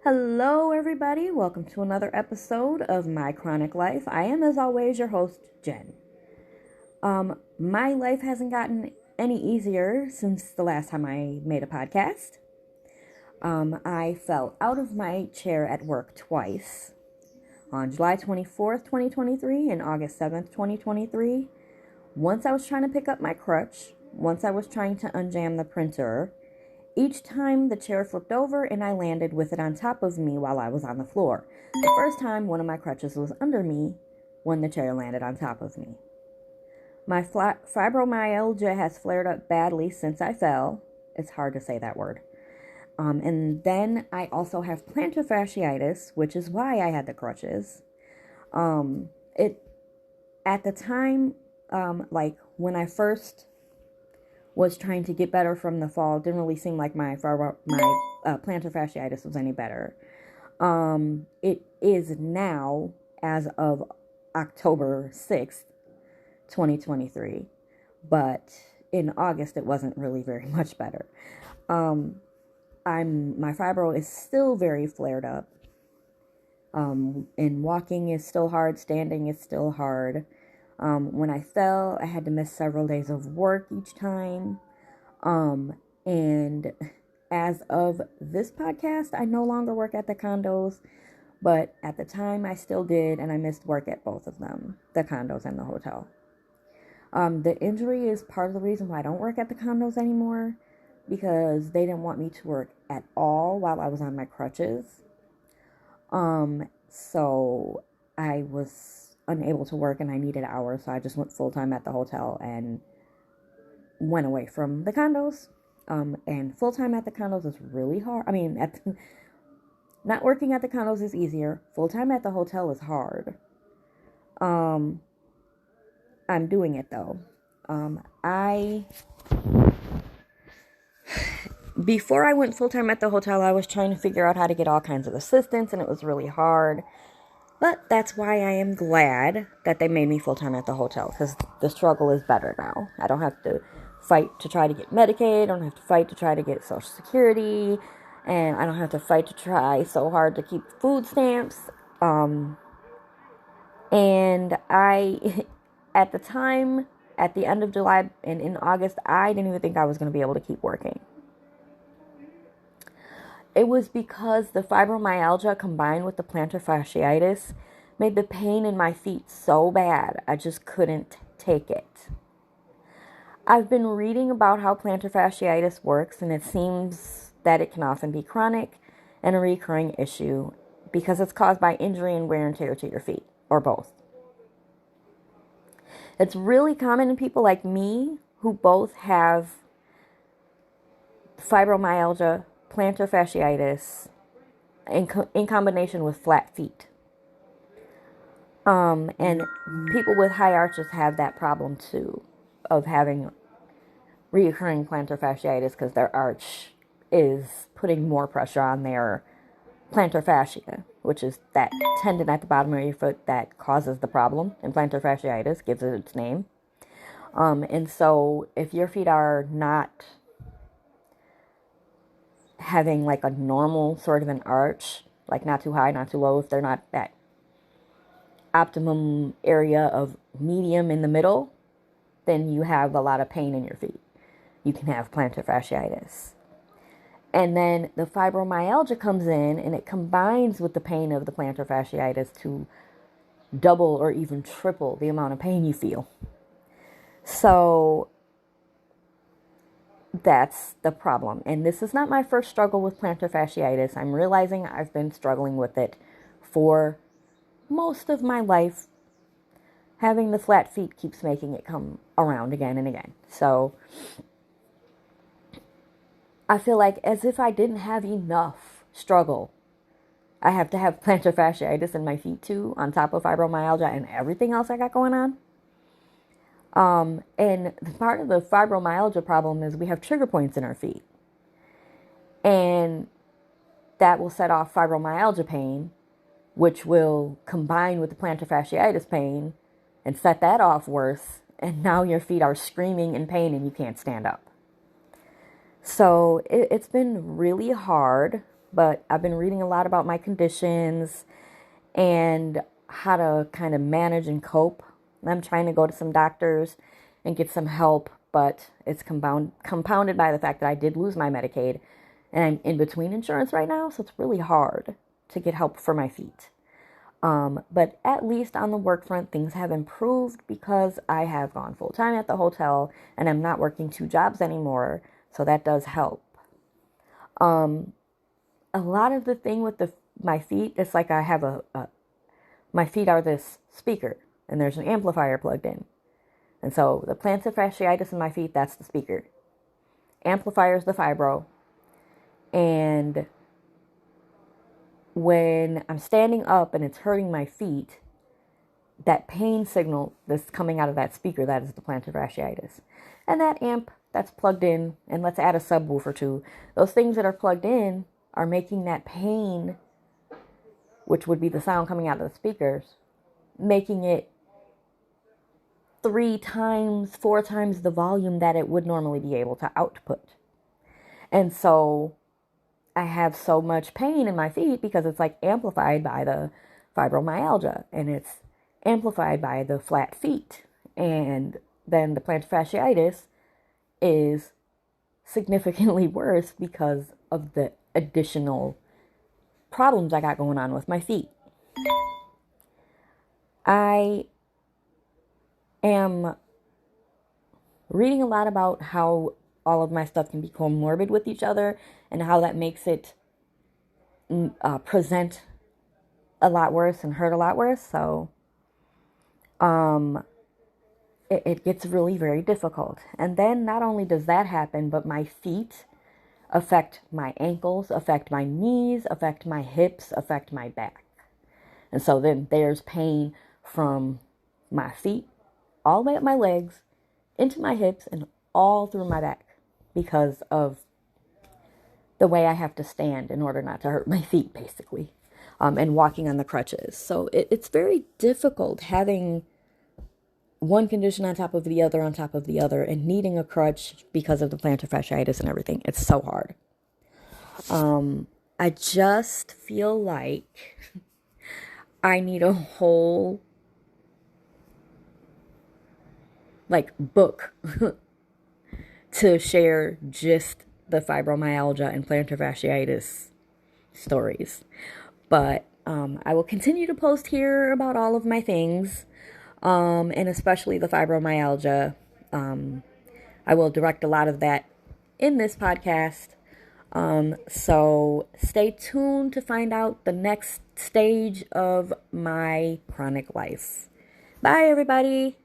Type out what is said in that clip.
Hello, everybody. Welcome to another episode of My Chronic Life. I am, as always, your host, Jen. My life hasn't gotten any easier since the last time I made a podcast. I fell out of my chair at work twice. On July 24th, 2023 and August 7th, 2023. Once I was trying to pick up my crutch. Once I was trying to unjam the printer. Each time the chair flipped over and I landed with it on top of me while I was on the floor. The first time one of my crutches was under me when the chair landed on top of me. My fibromyalgia has flared up badly since I fell. It's hard to say that word. And then I also have plantar fasciitis, which is why I had the crutches. At the time, when I first was trying to get better from the fall, didn't really seem like my plantar fasciitis was any better. It is now, as of October 6th, 2023, but in August it wasn't really very much better. My fibro is still very flared up. And walking is still hard, standing is still hard. When I fell, I had to miss several days of work each time. And as of this podcast, I no longer work at the condos, but at the time I still did, and I missed work at both of them, the condos and the hotel. The injury is part of the reason why I don't work at the condos anymore, because they didn't want me to work at all while I was on my crutches. So I was unable to work and I needed hours, so I just went full-time at the hotel and went away from the condos. And full-time at the condos is really hard. Not working at the condos is easier. Full-time at the hotel is hard. I'm doing it though. Before I went full-time at the hotel, I was trying to figure out how to get all kinds of assistance, and it was really hard. But that's why I am glad that they made me full-time at the hotel, because the struggle is better now. I don't have to fight to try to get Medicaid, I don't have to fight to try to get Social Security, and I don't have to fight to try so hard to keep food stamps. And at the time, at the end of July and in August, I didn't even think I was going to be able to keep working. It was because the fibromyalgia combined with the plantar fasciitis made the pain in my feet so bad, I just couldn't take it. I've been reading about how plantar fasciitis works, and it seems that it can often be chronic and a recurring issue because it's caused by injury and wear and tear to your feet, or both. It's really common in people like me who both have fibromyalgia, plantar fasciitis, in combination with flat feet. And people with high arches have that problem too, of having reoccurring plantar fasciitis because their arch is putting more pressure on their plantar fascia, which is that tendon at the bottom of your foot that causes the problem. And plantar fasciitis gives it its name. And so if your feet are not having like a normal sort of an arch, like not too high, not too low, if they're not that optimum area of medium in the middle, then you have a lot of pain in your feet. You can have plantar fasciitis. And then the fibromyalgia comes in and it combines with the pain of the plantar fasciitis to double or even triple the amount of pain you feel. So that's the problem. And this is not my first struggle with plantar fasciitis. I'm realizing I've been struggling with it for most of my life. Having the flat feet keeps making it come around again and again. So I feel like as if I didn't have enough struggle, I have to have plantar fasciitis in my feet too, on top of fibromyalgia and everything else I got going on. And part of the fibromyalgia problem is we have trigger points in our feet. And that will set off fibromyalgia pain, which will combine with the plantar fasciitis pain and set that off worse. And now your feet are screaming in pain and you can't stand up. So it's been really hard but I've been reading a lot about my conditions and how to kind of manage and cope. I'm trying to go to some doctors and get some help, but it's compounded by the fact that I did lose my Medicaid and I'm in between insurance right now, so it's really hard to get help for my feet. But at least on the work front, things have improved because I have gone full time at the hotel and I'm not working 2 jobs anymore, so that does help. A lot of the thing with my feet, it's like I have my feet are this speaker and there's an amplifier plugged in. And so the plantar fasciitis in my feet, that's the speaker. Amplifier is the fibro. And when I'm standing up and it's hurting my feet, that pain signal that's coming out of that speaker, that is the plantar fasciitis. And that amp that's plugged in, and let's add a subwoofer too, those things that are plugged in are making that pain, which would be the sound coming out of the speakers, making it 3 times, 4 times the volume that it would normally be able to output. And so I have so much pain in my feet because it's like amplified by the fibromyalgia and it's amplified by the flat feet. And then the plantar fasciitis is significantly worse because of the additional problems I got going on with my feet. I am reading a lot about how all of my stuff can be comorbid with each other and how that makes it present a lot worse and hurt a lot worse. So it gets really very difficult. And then not only does that happen, but my feet affect my ankles, affect my knees, affect my hips, affect my back. And so then there's pain from my feet all the way up my legs, into my hips, and all through my back because of the way I have to stand in order not to hurt my feet, basically, and walking on the crutches. So it's very difficult having one condition on top of the other on top of the other and needing a crutch because of the plantar fasciitis and everything. It's so hard. I just feel like I need a whole book to share just the fibromyalgia and plantar fasciitis stories. But I will continue to post here about all of my things, and especially the fibromyalgia. I will direct a lot of that in this podcast. So stay tuned to find out the next stage of my chronic life. Bye, everybody.